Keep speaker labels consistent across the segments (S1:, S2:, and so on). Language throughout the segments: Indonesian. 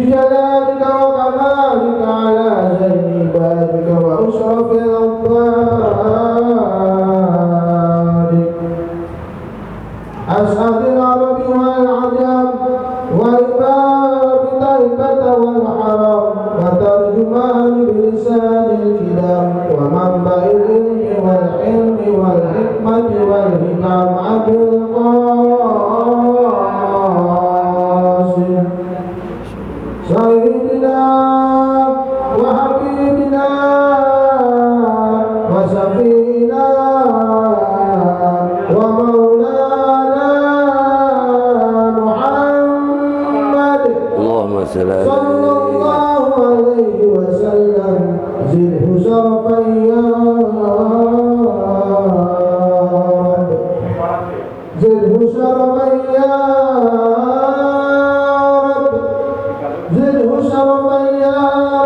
S1: بجلالك وكمالك على زين عبادك وأشرف العباد أسعد العرب والعجم والباب طيبة والحرم وترجمان بلسان الكلام ومنبع العلم والحلم والحكمة والحكم أبي القاسم سيدنا وحبيبنا وسفينا ومولانا محمد صلى الله عليه وسلم زده شرفا يا رب زده شرفا يا رب زده شرفا يا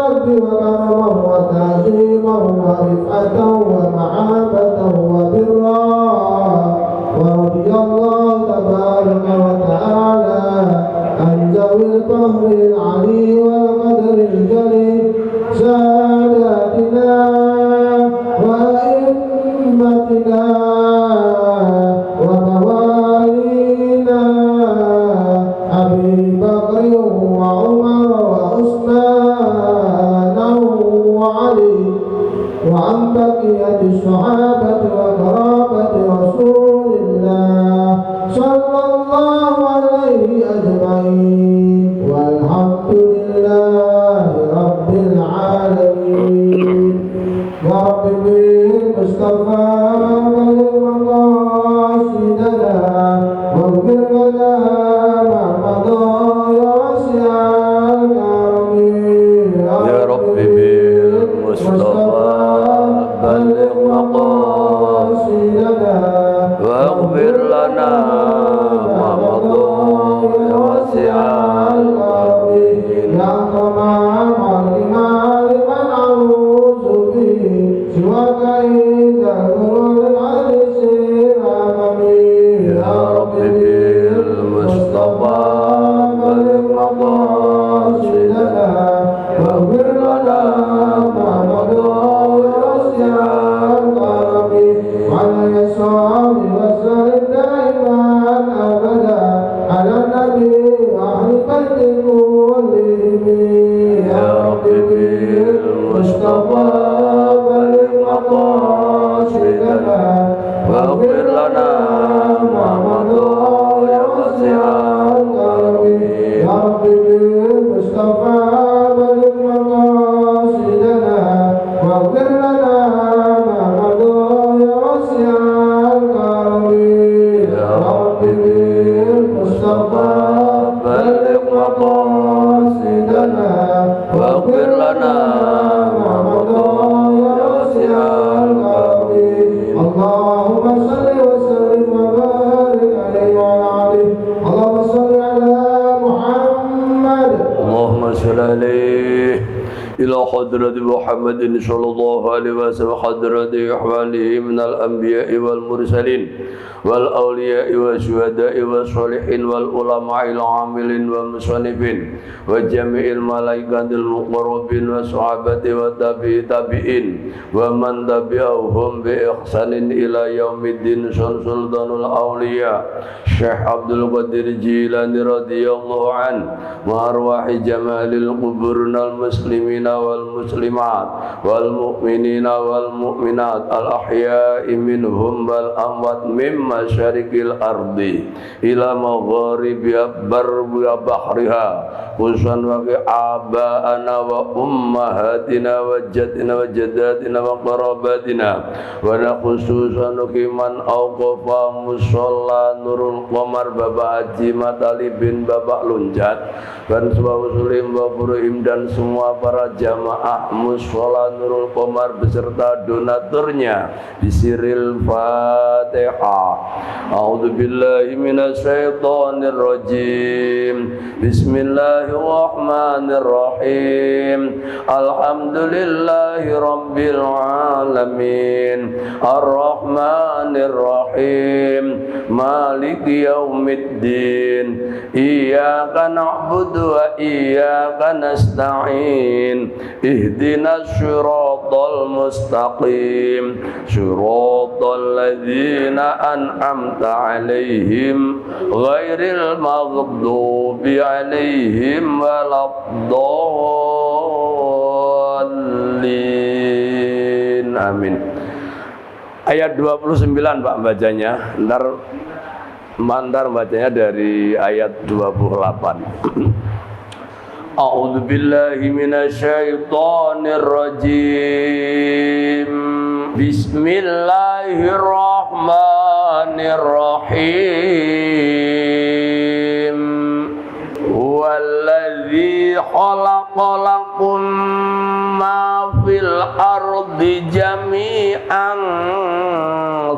S1: رب وكرما وتعظيما ورفعة ومحبة وبرا ورضي الله تبارك وتعالى عن ذوي القهر العلي والقدر الجليل ساداتنا وأئمتنا وموالينا أبي بكر وعمر وعثمان وعلي وعن بقية الصحابة وقرابة رسول الله صلى الله عليه أجمعين والحمد لله رب العالمين ورب بالمصطفى بلغ مقاصدنا واغفر لنا ما مضى يا واسع الكرم
S2: يا رب بالمصطفى بلغ مقاصدنا واغفر لنا ما مضى يا واسع الكرم
S1: يا تمام الكمال من أعوذ به سواك عند نور العرش الأمامي
S2: يا رب بالمصطفى بلغ مقاصدنا واغفر لنا ما مضى يا واسع الكرم
S1: وعلى يسار وسلم دائما أبدا على النبي وأهل بيت كلهم
S2: يا رب بالمصطفى بلغ مقاصدنا واغفر لنا ما مضى يا واسع الكرم
S1: يا رب بالمصطفى بلغ مقاصدنا واغفر لنا ما مضى يا واسع الكرم
S2: يا رب بالمصطفى بلغ مقاصدنا واغفر لنا ما مضى يا واسع الكرم
S1: اللهم صل وسلم وبارك عليه وعلى آله اللهم صل على محمد
S2: اللهم صل عليه إلى حضرة محمد صلى الله عليه وسلم حضرة أحواله من الأنبياء والمرسلين والأولياء والشهداء والصالحين والعلماء العاملين والمصنفين وجميع الملائكة المقربين والصحابة والتابعين ومن تبعهم بإحسان إلى يوم الدين سلطان الأولياء الشيخ عبد القادر الجيلاني رضي الله عنه وأرواح جمال القبور المسلمين والمسلمات والمؤمنين والمؤمنات الأحياء منهم والأموات من مشارق الأرض إلى مغاربها بحرها خصوصا وآباءنا وأمهاتنا وجدنا وجداتنا وقراباتنا ونخصوصا من أوقف مصلى نور القمر Bapak Haji Matali bin Bapak Lunjat dan semua muslim Bapurim dan semua para jamaah mushola Nurul Qomar beserta donaturnya bisiril Fatihah. A'udzu billahi minasyaitonir rajim. Bismillahirrahmanirrahim. Alhamdulillahi rabbil alamin. Arrahmanir rahim. maliki yaumiddin. Iyyaka na'budu wa iyyaka nasta'in. Ihdinas siratal mustaqim, siratal ladzina an'amta 'alaihim ghairil maghdubi 'alaihim waladdallin. Amin. Ayat 29 Pak bacanya. Ntar bacanya dari ayat 28. A'udzu billahi minasyaitonir rajim. Bismillahirrahmanirrahim. Huwallazi khalaqalakum ma fil ardi jami'an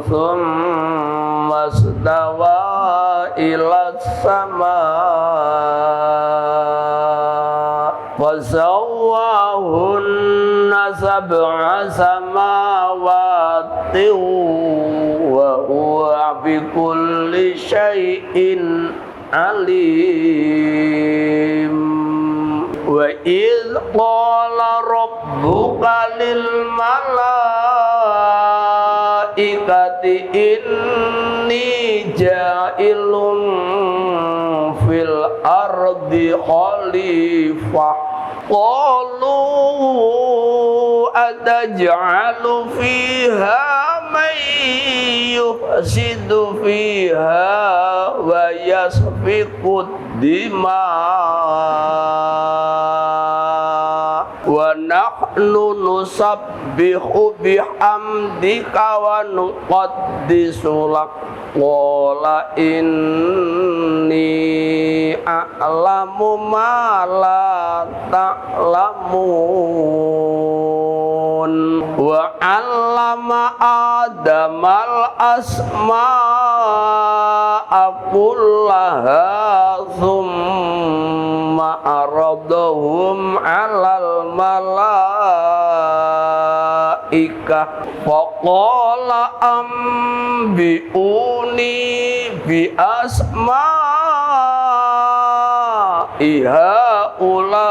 S2: tsumma istawa ilas samaa fasawwahunna sab'a samawati wa huwa bikulli syai'in alim. Wa idh qala rabbuka lil malaikati inni ja'ilun fil ardi khalifah. Qalu ataj'alu fiha man yufsidu fiha wa yasfiku dima wa nahnu nusabbihu bihamdika wa nuqaddisu lak. Qala inni a'lamu ma la ta'lamun. Wa 'allama Adamal asma'a kullaha thumma aradahum 'alal malaikah faqala ambi'uni bi asma'i haula'i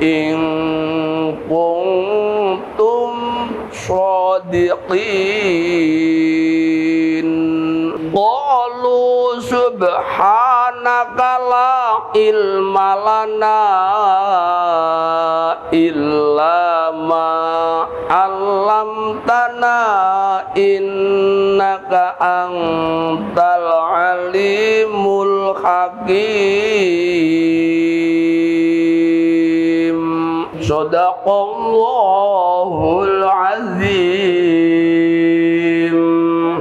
S2: in kuntum shadiqin. Qalu subhanaka la ilma lana illa ma 'allamtana innaka antal alimul hakim. Shadaqallahul azim.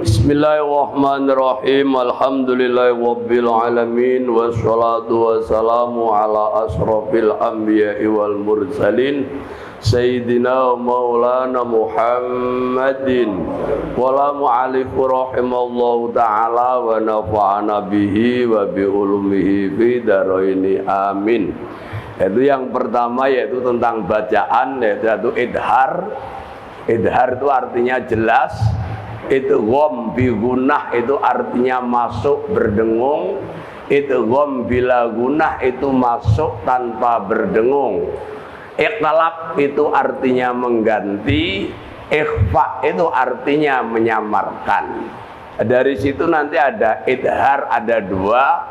S2: Bismillahirrahmanirrahim. Alhamdulillahi rabbil alamin. Wassalatu wassalamu ala asrafil anbiya'i wal mursalin Sayyidina Maulana Muhammadin wala mu'alifu rahimallahu ta'ala wa nafa'ana bihi wa bi ulumihi fi daraini amin. Itu yang pertama, yaitu tentang bacaan, yaitu idhar. Idhar itu artinya jelas. Idgham bi gunah itu artinya masuk berdengung. Idgham bila gunah itu masuk tanpa berdengung. Iqlab itu artinya mengganti, ikhfa itu artinya menyamarkan. Dari situ nanti ada idhar, ada dua,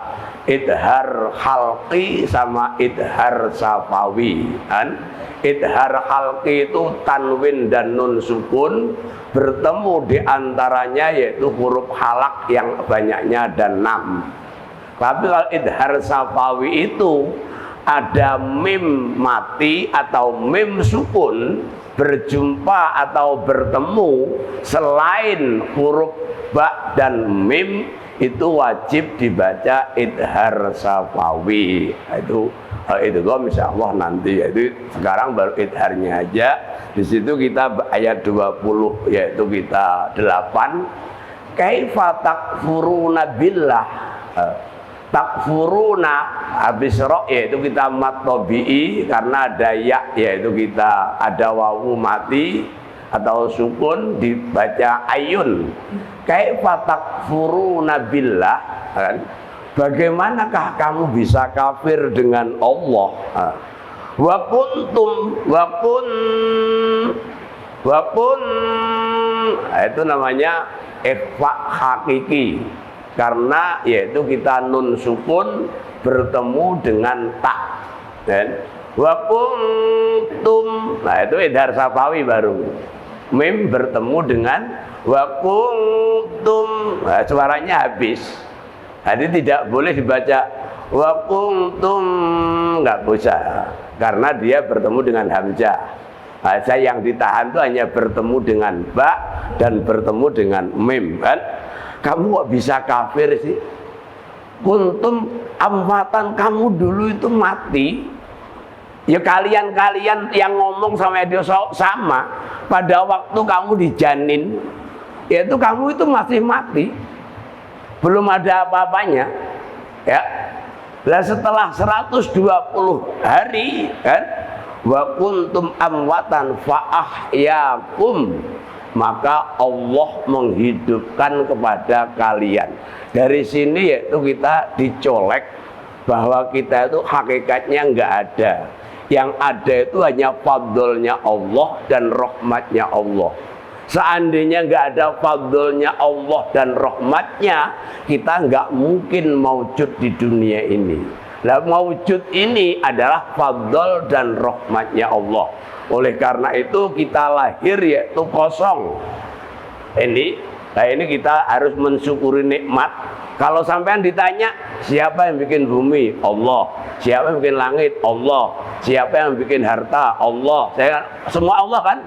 S2: idhar khalqi sama idhar safawi kan? Idhar khalqi itu tanwin dan nun sukun bertemu diantaranya, yaitu huruf halak yang banyaknya ada 6. Tapi kalau idhar safawi itu ada mim mati atau mim sukun berjumpa atau bertemu selain huruf ba dan mim, itu wajib dibaca idhar safawi. Itu insyaallah nanti, yaitu sekarang baru idharnya aja. Di situ kita ayat 20, yaitu kita 8. Kaifa takfuruna billah. Takfuruna habis ro, yaitu kita mat tabi'i karena ada ya, yaitu kita ada wawu mati. atau sukun dibaca ayun. Kaifa takfuruna billah, kan? Bagaimanakah kamu bisa kafir dengan Allah? Wa kuntum itu namanya ikhfa hakiki, karena yaitu kita nun sukun bertemu dengan tak, kan? Wa kuntum, nah itu idhar safawi baru. Mim bertemu dengan wa kuntum, nah, suaranya habis. Jadi tidak boleh dibaca wa kuntum, nggak bisa, karena dia bertemu dengan hamzah. Bahasa yang ditahan itu hanya bertemu dengan ba dan bertemu dengan mim, kan? Kamu kok bisa kafir sih? Kuntum amwatan, kamu dulu itu mati. Ya kalian yang ngomong sama dia sama, pada waktu kamu dijanin, yaitu kamu itu masih mati, belum ada apa-apanya, ya. Lah setelah 120 hari, kan, wa kuntum amwatan fa ahyakum, maka Allah menghidupkan kepada kalian. Dari sini yaitu kita dicolek bahwa kita itu hakikatnya enggak ada. Yang ada itu hanya fadlnya Allah dan rahmatnya Allah. Seandainya enggak ada fadlnya Allah dan rahmatnya, kita enggak mungkin maujud di dunia ini. Nah, maujud ini adalah fadl dan rahmatnya Allah. Oleh karena itu kita lahir yaitu kosong. Nah ini kita harus mensyukuri nikmat. Kalau sampean ditanya siapa yang bikin bumi? Allah. Siapa yang bikin langit? Allah. Siapa yang bikin harta? Allah. Semua Allah, kan?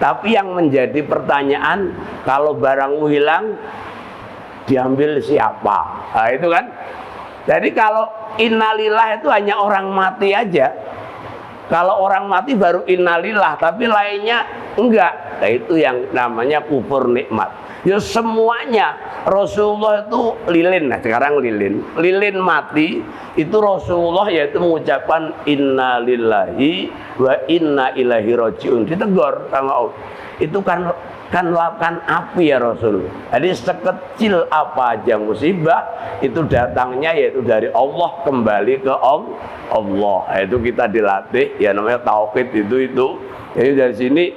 S2: Tapi yang menjadi pertanyaan, kalau barangmu hilang, diambil siapa? Nah itu kan. Jadi kalau innalillah itu hanya orang mati aja. Kalau orang mati baru innalillah, tapi lainnya enggak. Nah itu yang namanya kufur nikmat. Ya semuanya. Rasulullah itu lilin. Nah sekarang lilin mati itu Rasulullah yaitu mengucapkan innalillahi wa inna ilaihi rajiun. Ditegur sama Allah. Itu kan api ya Rasul. Jadi sekecil apa aja musibah itu datangnya yaitu dari Allah kembali ke Allah. Itu kita dilatih ya, namanya tauhid itu. Jadi dari sini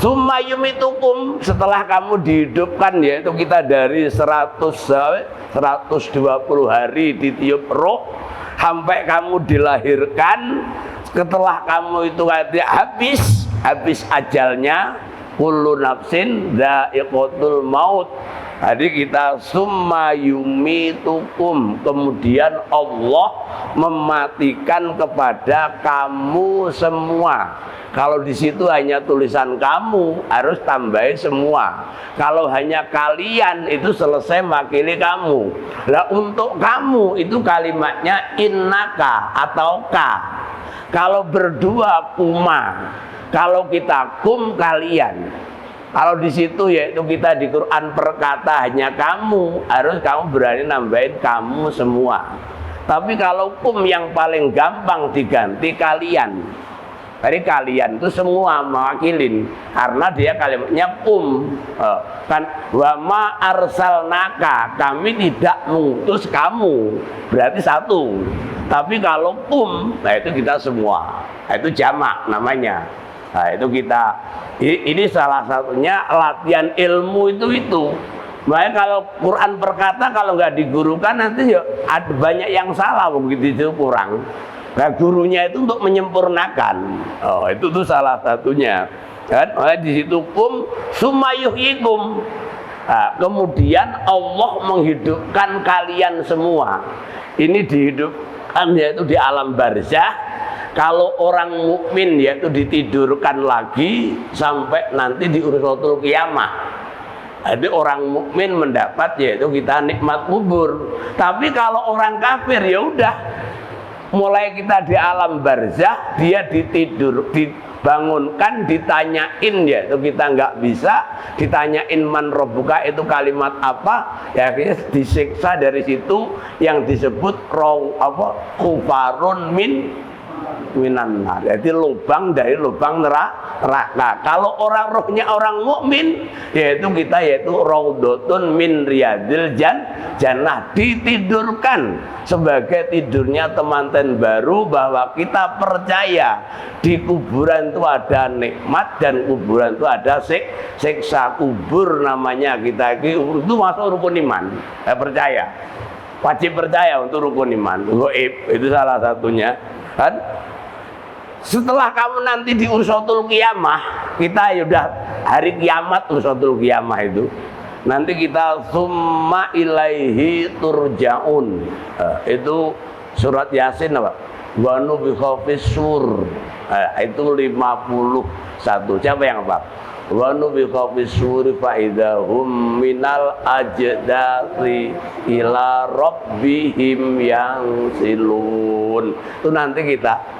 S2: summa yumitukum, setelah kamu dihidupkan yaitu kita dari 120 hari ditiup roh sampai kamu dilahirkan. Setelah kamu itu habis ajalnya, kullu nafsin dha'iqatul maut. Jadi kita summa yumitukum, kemudian Allah mematikan kepada kamu semua. Kalau di situ hanya tulisan kamu, harus tambahin semua. Kalau hanya kalian, itu selesai makili kamu. Nah untuk kamu itu kalimatnya innaka atau ka. Kalau berdua kuma. Kalau kita kum kalian. Kalau di situ yaitu kita di Quran perkata hanya kamu, harus kamu berani nambahin kamu semua. Tapi kalau kum yang paling gampang diganti kalian. Jadi kalian itu semua mewakilin, karena dia kalimatnya kan wa ma arsalnaka, kami tidak mengutus kamu, berarti satu. Tapi kalau nah itu kita semua, itu jamak namanya. Nah itu kita, ini salah satunya latihan ilmu itu. Makanya kalau Quran berkata kalau nggak digurukan nanti ya ada banyak yang salah begitu, itu kurang. Nah gurunya itu untuk menyempurnakan. Oh itu tuh salah satunya. Kan? Di situ sumayuhyikum. Nah, kemudian Allah menghidupkan kalian semua. Ini dihidupkan yaitu di alam barzah. Kalau orang mukmin yaitu ditidurkan lagi sampai nanti di urusatul kiamah. Jadi orang mukmin mendapat yaitu kita nikmat kubur. Tapi kalau orang kafir ya udah, mulai kita di alam barzah dia dibangunkan, ditanyain yaitu kita nggak bisa, ditanyain man rabbuka itu kalimat apa, ya akhirnya disiksa dari situ yang disebut kufarun min minan nar. Jadi lubang dari lubang neraka. Kalau orang rohnya orang mukmin, yaitu kita raudhatun min riyadil jannah, ditidurkan sebagai tidurnya temanten baru, bahwa kita percaya di kuburan itu ada nikmat dan kuburan itu ada siksa kubur. Namanya kita itu masuk rukun iman. Saya percaya, wajib percaya untuk rukun iman. Gaib itu salah satunya kan. Setelah kamu nanti di ursatul qiyamah, kita sudah hari kiamat, ursatul qiyamah itu nanti kita summa ilaihi turja'un. Itu surat Yasin apa? Wa nufikha fis-sur. Itu 51. Siapa yang apa? Wa nufikha fis-sur fa idahum minal ajdari ila rabbihim yansilun. Itu nanti kita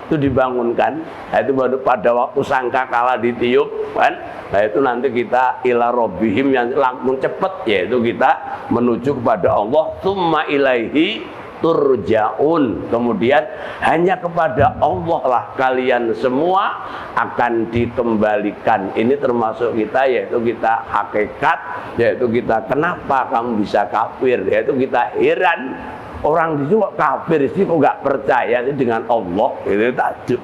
S2: itu dibangunkan, itu baru pada waktu sangkakala ditiup kan. Nah itu nanti kita ila rabbihim yang langsung cepet, yaitu kita menuju kepada Allah. Summa ilaihi turja'un. Kemudian hanya kepada Allah lah kalian semua akan dikembalikan. Ini termasuk kita, yaitu kita hakikat, yaitu kita kenapa kamu bisa kafir, yaitu kita heran. Orang itu kok kafir sih, kok nggak percaya sih dengan Allah, itu takjub.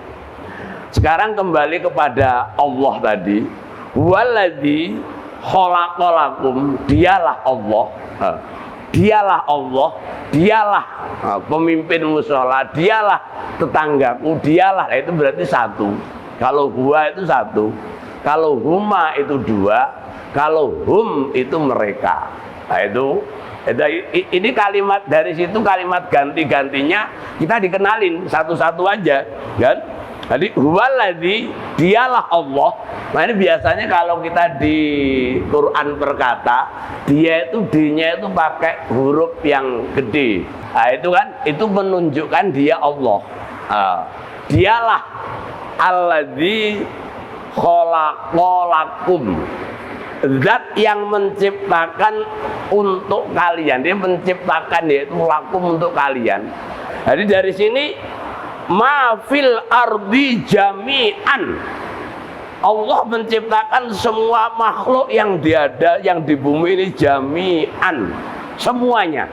S2: Sekarang kembali kepada Allah tadi. Waladzi khalaqalakum, dialah Allah. Dialah Allah, dialah pemimpin mushola, dialah tetanggaku, dialah. Itu berarti satu. Kalau huwa itu satu, kalau huma itu dua, kalau hum itu mereka. Nah ini kalimat dari situ, kalimat ganti-gantinya kita dikenalin satu-satu aja kan. Jadi huwaladzi, dialah Allah. Nah ini biasanya kalau kita di Quran berkata, dia itu D-nya itu pakai huruf yang gede. Nah itu kan, itu menunjukkan dia Allah. Dialah alladzi khalaqalakum, zat yang menciptakan untuk kalian. Dia menciptakan, yaitu lakum, untuk kalian. Jadi dari sini ma fil ardi jami'an, Allah menciptakan semua makhluk yang diada, yang di bumi ini jami'an, semuanya.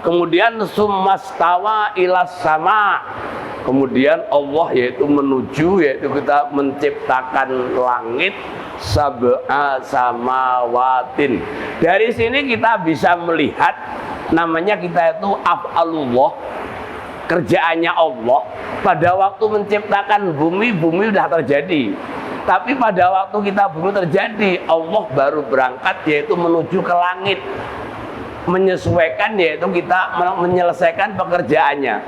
S2: Kemudian summastawa ilas sama, kemudian Allah yaitu menuju, yaitu kita menciptakan langit sab'a samawatin. Dari sini kita bisa melihat, namanya kita itu af'alullah, kerjaannya Allah. Pada waktu menciptakan bumi, bumi sudah terjadi. Tapi pada waktu kita bumi terjadi, Allah baru berangkat, yaitu menuju ke langit, menyesuaikan, yaitu kita menyelesaikan pekerjaannya,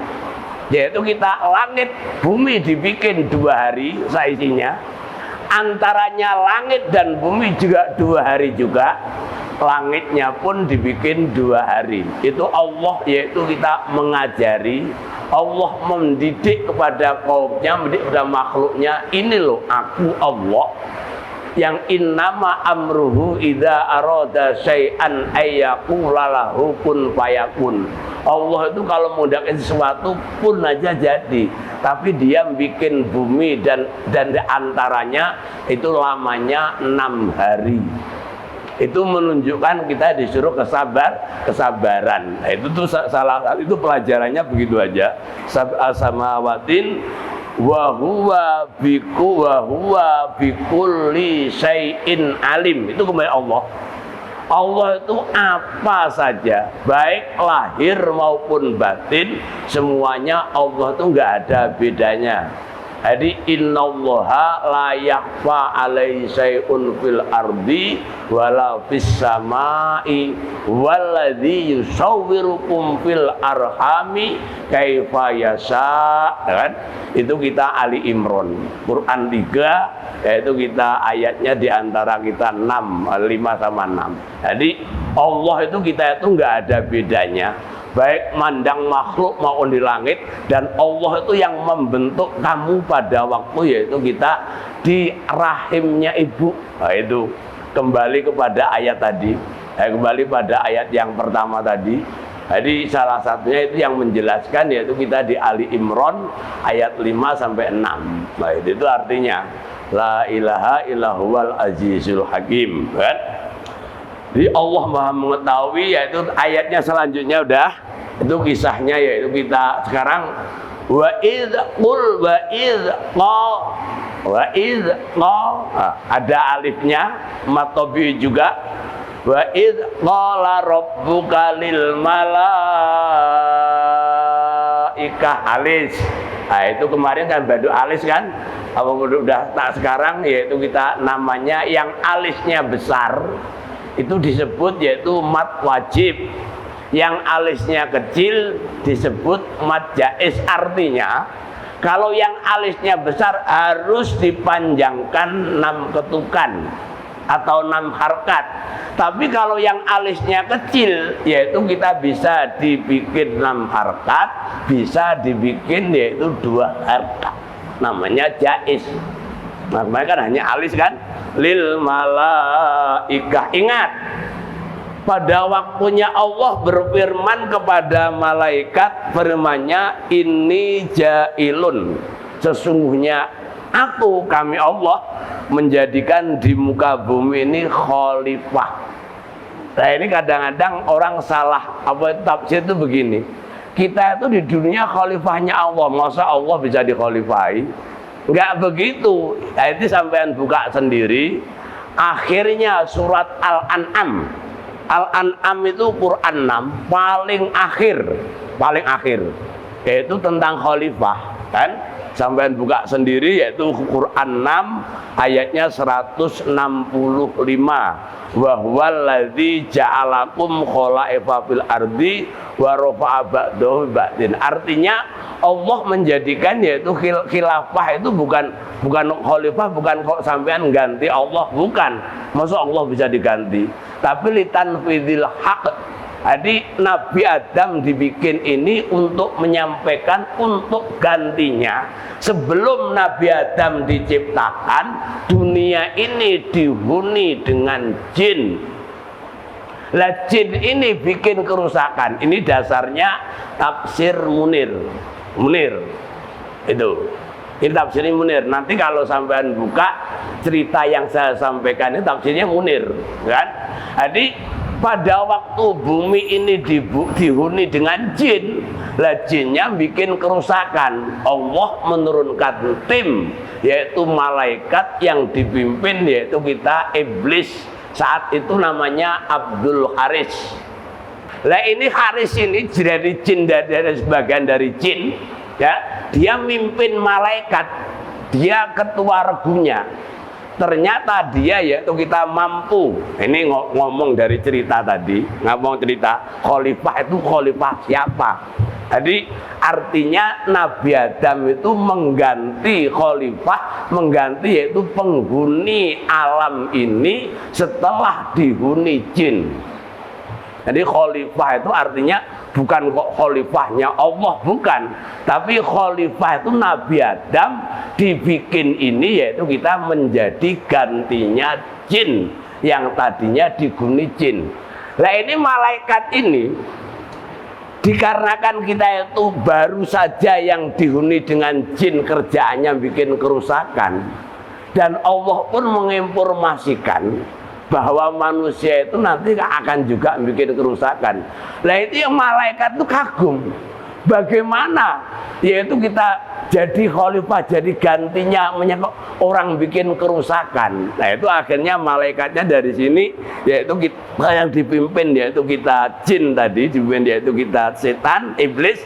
S2: yaitu kita langit bumi dibikin 2 hari seisinya, antaranya langit dan bumi juga 2 hari juga, langitnya pun dibikin 2 hari. Itu Allah, yaitu kita mengajari, Allah mendidik kepada kaumnya, mendidik kepada makhluknya. Ini loh aku Allah, yang innama amruhu idza arada syai'an ayyaqula lahu kun fayakun. Allah itu kalau menghendaki sesuatu pun aja jadi, tapi dia bikin bumi dan antaranya itu lamanya 6 hari. Itu menunjukkan kita disuruh kesabaran. Nah, itu tuh salah, itu pelajarannya begitu aja. Sab'a samawatin wa huwa bikulli syai'in alim. Itu kembali Allah. Allah itu apa saja, baik lahir maupun batin, semuanya Allah itu nggak ada bedanya. Jadi innallaha la yakhfa alaihi syai'un fil ardi wala fis samai walladzi yusawwirukum fil arhami kaifa yasha, kan? Itu kita Ali Imran Quran 3, yaitu kita ayatnya diantara kita 5 sama 6. Jadi Allah itu kita itu nggak ada bedanya, baik mandang makhluk maupun di langit. Dan Allah itu yang membentuk kamu pada waktu, yaitu kita di rahimnya ibu. Nah, itu kembali kepada ayat tadi, kembali pada ayat yang pertama tadi. Jadi salah satunya itu yang menjelaskan yaitu kita di Ali Imran ayat 5 sampai 6. Nah, itu artinya la ilaha illahuwal azizul hakim, kan? Jadi Allah Maha mengetahui, yaitu ayatnya selanjutnya udah itu kisahnya, yaitu kita sekarang wa idz qul wa idz qal wa idz qal, ada alifnya matobi juga. Wa idz qala rabbuka lil malaikah alis. Nah, itu kemarin kan badu alis kan, apa udah tak sekarang yaitu kita namanya yang alisnya besar itu disebut yaitu mad wajib, yang alisnya kecil disebut mad jaiz. Artinya kalau yang alisnya besar harus dipanjangkan 6 ketukan atau 6 harkat, tapi kalau yang alisnya kecil yaitu kita bisa dibikin 6 harkat, bisa dibikin yaitu 2 harkat, namanya jaiz. Nah, mereka kan hanya alis kan, lil malaikah. Ingat, pada waktunya Allah berfirman kepada malaikat, firman-Nya ini jailun, sesungguhnya aku, kami Allah menjadikan di muka bumi ini khalifah. Nah, ini kadang-kadang orang salah apa tafsir itu begini, kita itu di dunia khalifahnya Allah, masa Allah bisa dikhalifahi? Enggak begitu. Nah, itu sampean buka sendiri akhirnya surat Al-An'am. Al-An'am itu Quran 6 paling akhir yaitu tentang khalifah, kan? Sampean buka sendiri yaitu Quran 6 ayatnya 165. Wa huwallazi ja'alakum khalaifa fil ardi wa rafa'a ba'dahu ba'din. Artinya Allah menjadikan yaitu khilafah itu bukan khalifah, bukan kok sampean ganti Allah, bukan. Masa Allah bisa diganti? Tapi litanfidil haq. Jadi Nabi Adam dibikin ini untuk menyampaikan untuk gantinya. Sebelum Nabi Adam diciptakan, dunia ini dihuni dengan jin. Lah jin ini bikin kerusakan. Ini dasarnya tafsir Munir. Itu. Ini tafsirnya Munir. Nanti kalau sampean buka cerita yang saya sampaikan ini tafsirnya Munir, kan? Jadi pada waktu bumi ini dihuni dengan jin, lah jinnya bikin kerusakan. Allah menurunkan tim, yaitu malaikat yang dipimpin yaitu kita iblis. Saat itu namanya Abdul Haris. Lah ini Haris ini dari jin, dari sebagian dari jin, ya. Dia mimpin malaikat, dia ketua regunya. Ternyata dia yaitu kita mampu. Ini ngomong dari cerita tadi, ngomong cerita khalifah itu khalifah siapa? Jadi artinya Nabi Adam itu mengganti khalifah, mengganti yaitu penghuni alam ini setelah dihuni jin. Jadi khalifah itu artinya bukan khalifahnya Allah, bukan, tapi khalifah itu Nabi Adam dibikin ini yaitu kita menjadi gantinya jin yang tadinya dihuni jin. Nah ini malaikat ini dikarenakan kita itu baru saja yang dihuni dengan jin, kerjaannya bikin kerusakan, dan Allah pun menginformasikan bahwa manusia itu nanti akan juga bikin kerusakan. Nah itu yang malaikat itu kagum, bagaimana yaitu kita jadi khalifah, jadi gantinya menyangkut orang bikin kerusakan. Nah itu akhirnya malaikatnya dari sini yaitu kita yang dipimpin yaitu kita jin tadi, dipimpin yaitu kita setan, iblis.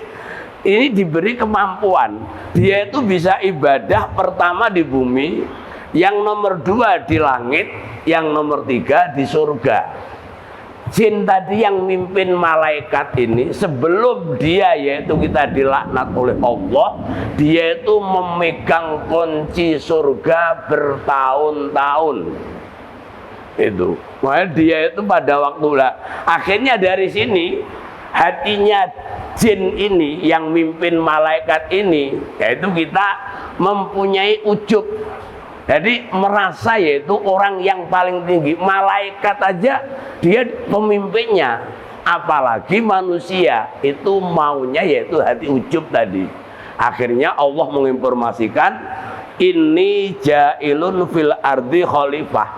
S2: Ini diberi kemampuan, dia itu bisa ibadah pertama di bumi, yang nomor 2 di langit, yang nomor 3 di surga. Jin tadi yang mimpin malaikat ini sebelum dia yaitu kita dilaknat oleh Allah, dia itu memegang kunci surga bertahun-tahun. Itu, makanya dia itu pada waktu lah. Akhirnya dari sini hatinya jin ini yang mimpin malaikat ini, yaitu kita mempunyai ujub. Jadi merasa yaitu orang yang paling tinggi. Malaikat aja dia pemimpinnya. Apalagi manusia itu maunya yaitu hati ujub tadi. Akhirnya Allah menginformasikan, ini ja'ilun fil ardi khalifah.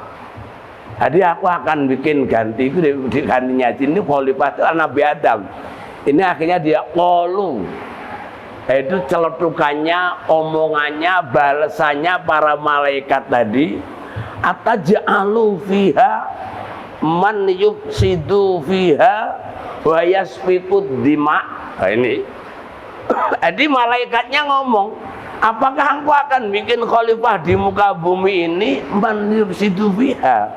S2: Jadi aku akan bikin ganti, itu gantinya jin ini khalifah itu Nabi Adam. Ini akhirnya dia qalu. Itu celetukannya, omongannya, balasannya para malaikat tadi. Ataj'alu fiha man yufsidu fiha wa yasfikud dima. Nah, ini. Jadi malaikatnya ngomong, apakah engkau akan bikin khalifah di muka bumi ini man yufsidu fiha,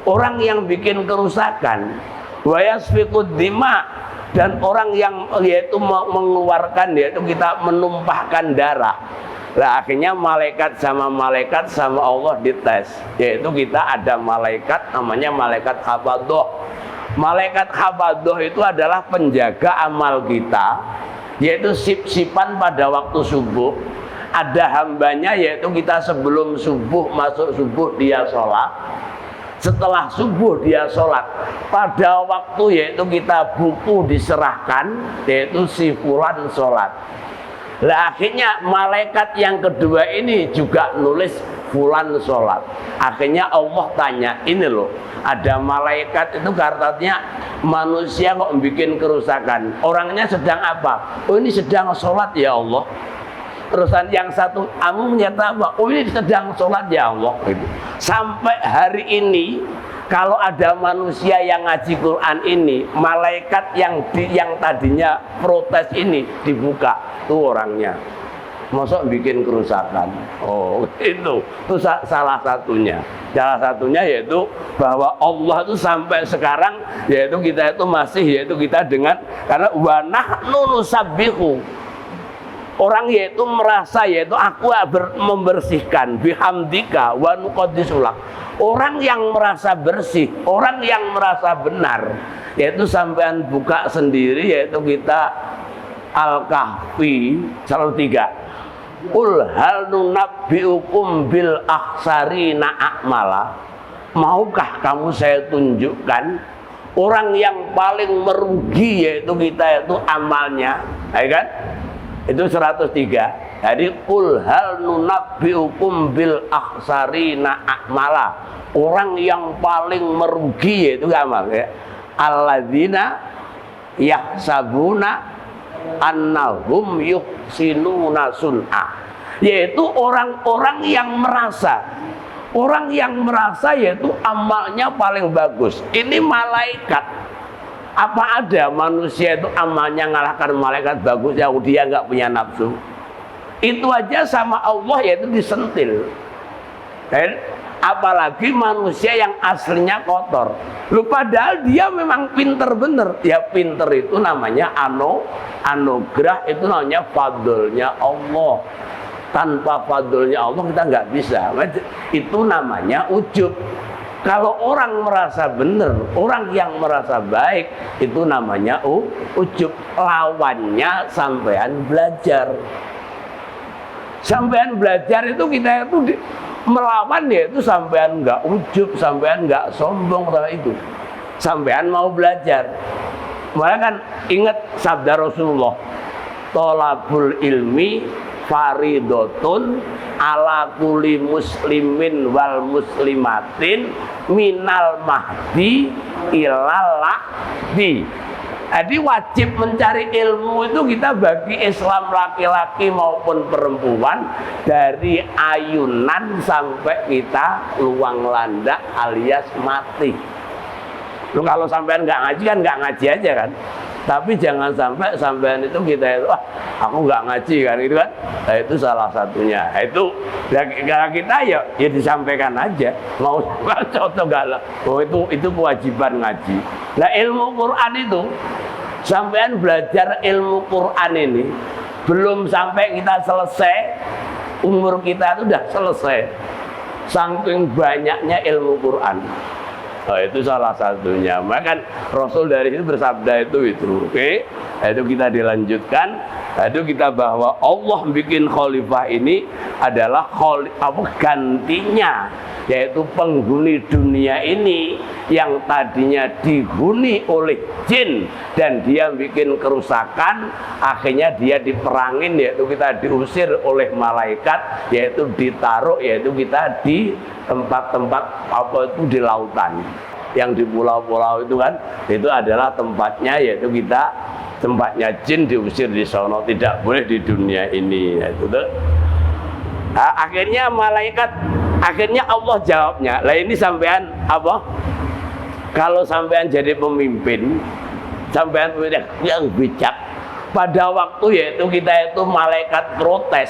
S2: orang yang bikin kerusakan, wa yasfikud dima, dan orang yang yaitu mengeluarkan, yaitu kita menumpahkan darah. Lah akhirnya malaikat sama Allah dites, yaitu kita ada malaikat namanya malaikat hafadoh. Malaikat hafadoh itu adalah penjaga amal kita, yaitu sip-sipan pada waktu subuh. Ada hambanya yaitu kita sebelum subuh, masuk subuh dia sholat, setelah subuh dia sholat. Pada waktu yaitu kita buku diserahkan, yaitu si fulan sholat. Lah akhirnya malaikat yang kedua ini juga nulis fulan sholat. Akhirnya Allah tanya, ini loh, ada malaikat itu katanya manusia kok bikin kerusakan, orangnya sedang apa? Oh ini sedang sholat ya Allah. Terusan yang satu, kamu menyata apa? Oh ini sedang sholat ya Allah. Gitu. Sampai hari ini kalau ada manusia yang ngaji Quran ini, malaikat yang tadinya protes ini dibuka, tuh orangnya. Masuk bikin kerusakan. Oh, itu salah satunya. Salah satunya yaitu bahwa Allah itu sampai sekarang yaitu kita itu masih yaitu kita dengan karena wa nahnu nusabbihu. Orang yaitu merasa yaitu aku membersihkan bihamdika wa nuqaddisulak. Orang yang merasa bersih, orang yang merasa benar, yaitu sampean buka sendiri yaitu kita Al-Kahfi 103. Qul hal nunabbiukum bil akhsarina a'mala. Maukah kamu saya tunjukkan orang yang paling merugi yaitu kita itu amalnya, ya kan? Itu 103. Jadi qul hal nunabbiukum bil akhsarina a'mala. Orang yang paling merugi yaitu amal ya. Alladzina yahsabuna annahum yuhsinuna sun'a. Yaitu orang-orang yang merasa, orang yang merasa yaitu amalnya paling bagus. Ini malaikat. Apa ada manusia itu amalnya ngalahkan malaikat bagus yang dia nggak punya nafsu? Itu aja sama Allah yaitu disentil. Apalagi manusia yang aslinya kotor. Lu padahal dia memang pinter bener. Ya pinter itu namanya anugerah, itu namanya fadlnya Allah. Tanpa fadlnya Allah kita nggak bisa. Itu namanya ujub. Kalau orang merasa benar, orang yang merasa baik, itu namanya ujub. Lawannya sampean belajar. Sampean belajar itu kita itu melawan ya itu sampean nggak ujub, sampean nggak sombong sama itu. Sampean mau belajar. Makanya kan ingat sabda Rasulullah, tolabul ilmi faridotun ala kulli muslimin wal muslimatin minal mahdi ilal lahdi. Jadi wajib mencari ilmu itu kita bagi Islam laki-laki maupun perempuan, dari ayunan sampai kita luang landak alias mati. Lu kalau sampean nggak ngaji kan nggak ngaji aja kan. Tapi jangan sampai sampean itu kita itu aku nggak ngaji kan gitu kan. Nah, itu salah satunya. Itu kalau kita ya disampaikan aja. Mau contoh galak. Oh itu kewajiban ngaji. Nah ilmu Quran itu sampean belajar ilmu Quran ini belum sampai kita selesai, umur kita itu sudah selesai. Saking banyaknya ilmu Quran. Oh, itu salah satunya. Maka Rasul dari itu bersabda itu. Oke. Itu kita dilanjutkan. Itu kita bahwa Allah bikin khalifah ini adalah gantinya yaitu penghuni dunia ini yang tadinya dihuni oleh jin dan dia bikin kerusakan, akhirnya dia diperangin, yaitu kita diusir oleh malaikat, yaitu ditaruh, yaitu kita di tempat-tempat apa itu di lautan, yang di pulau-pulau itu kan, itu adalah tempatnya, yaitu kita tempatnya jin diusir di sono, tidak boleh di dunia ini, yaitu tuh. Nah, akhirnya malaikat, akhirnya Allah jawabnya, lah ini sampean apa? Kalau sampean jadi pemimpin, sampean yang bijak. Pada waktu yaitu kita itu malaikat protes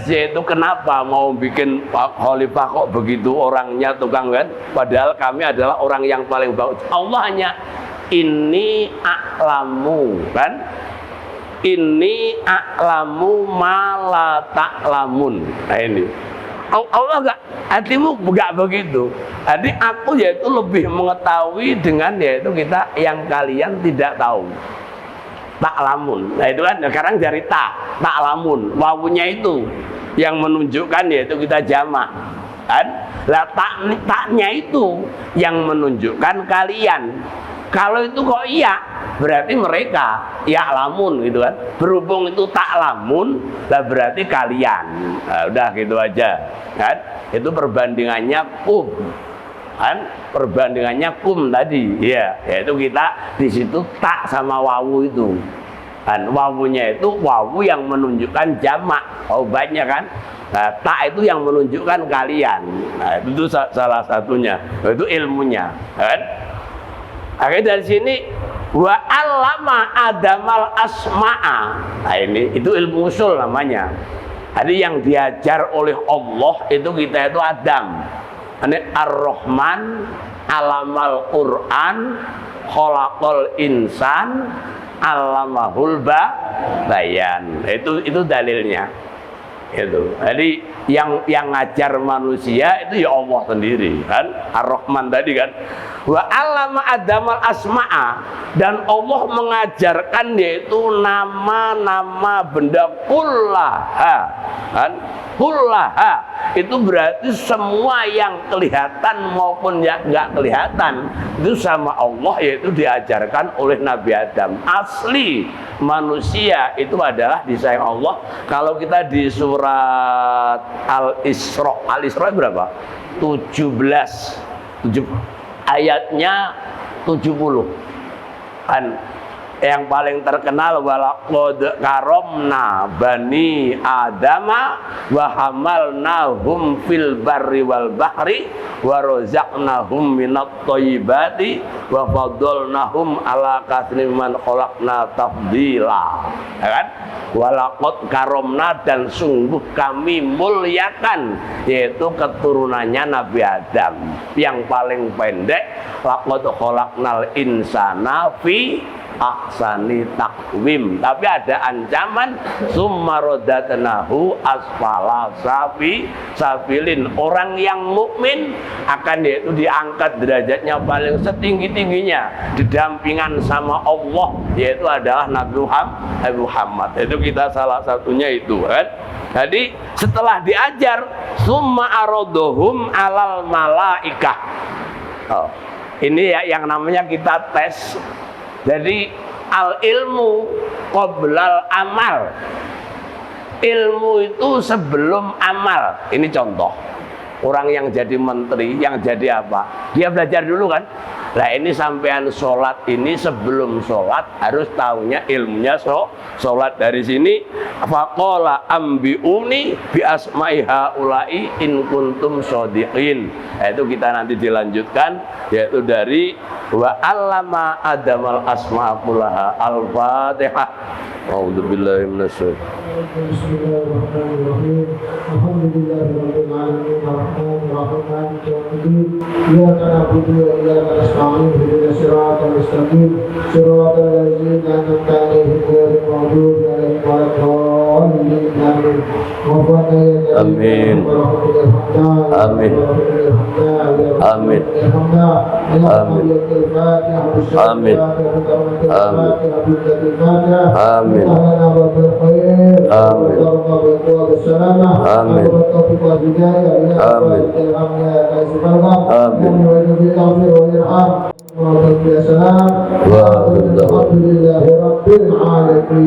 S2: yaitu kenapa mau bikin khalifah kok begitu orangnya tukang kan? Padahal kami adalah orang yang paling bagus. Allah hanya ini a'lamu kan? Ini a'lamu ma la ta'lamun. Nah ini Allah enggak, hatimu enggak begitu. Jadi aku yaitu lebih mengetahui dengan yaitu kita yang kalian tidak tahu. Ta'lamun. Nah itu kan sekarang dari ta'lamun. Wawunya itu yang menunjukkan yaitu kita jamak. Kan? Lah taknya itu yang menunjukkan kalian. Kalau itu kok iya, berarti mereka ya'lamun gitu kan. Berhubung itu ta'lamun, lah berarti kalian. Nah, udah gitu aja. Kan? Itu perbandingannya kan? Perbandingannya tadi. Ya, yaitu kita di situ tak sama wawu itu. Kan wawunya itu wawu yang menunjukkan jamak. Oh banyak kan? Nah, tak itu yang menunjukkan kalian. Nah, itu salah satunya. Itu ilmunya, kan? Akhirnya dari sini wa 'allama adamal asma'a. Nah ini itu ilmu usul namanya. Jadi yang diajar oleh Allah itu kita itu Adam. Ini Ar-Rahman alamal Quran khalaqal insan allamahul bayan. Itu dalilnya. Itu. Jadi yang ngajar manusia itu ya Allah sendiri kan, Ar-Rahman tadi kan. Wa 'allama adamal asma'a, dan Allah mengajarkan yaitu nama-nama benda kullaha kan. Kullaha itu berarti semua yang kelihatan maupun yang enggak kelihatan itu sama Allah, yaitu diajarkan oleh Nabi Adam. Asli manusia itu adalah disayang Allah. Kalau kita di surat Al-Isra berapa? 17 ayatnya 70 kan, yang paling terkenal walaqad karomna bani adama wa hamalnahum fil barri wal bahri wa razaqnahum minat thayyibati wa fadalnahum ala katsirin man khalaqna tafdila. Ya kan? Walaqad karomna, dan sungguh kami muliakan yaitu keturunannya Nabi Adam. Yang paling pendek laqad khalaqnal insana fi ahsani takwim, tapi ada ancaman summa radatnahu asfala safilin. Orang yang mukmin akan yaitu diangkat derajatnya paling setinggi-tingginya didampingan sama Allah, yaitu adalah Nabi Muhammad. Itu kita salah satunya itu kan. Jadi setelah diajar summa aradohum alal malaikah. Ini ya yang namanya kita tes. Jadi al ilmu qoblal amal. Ilmu itu sebelum amal. Ini contoh. Orang yang jadi menteri, yang jadi apa? Dia belajar dulu kan. Nah ini sampean sholat ini, sebelum sholat harus tahunya ilmunya sholat. Dari sini faqala ambiuni bi asma'i haula'i in kuntum shodiqin. Nah, itu kita nanti dilanjutkan, yaitu dari wa 'allama adamal asma'a kullaha. Al-Fatihah. A'udzubillahi minasyaitonir
S1: Bismillahirrahmanirrahim. Alhamdulillahirabbil alamin arrahmanirrahim maliki yaumiddin. Iyyaka na'budu wa iyyaka nasta'in ihdinas siratal mustaqim siratal ladzina an'amta 'alaihim ghairil maghdubi 'alaihim waladdallin. الضالين آمين ربنا يا
S2: آمين. آمين. آمين. آمين. آمين. آمين.
S1: الحمد لله رب العالمين.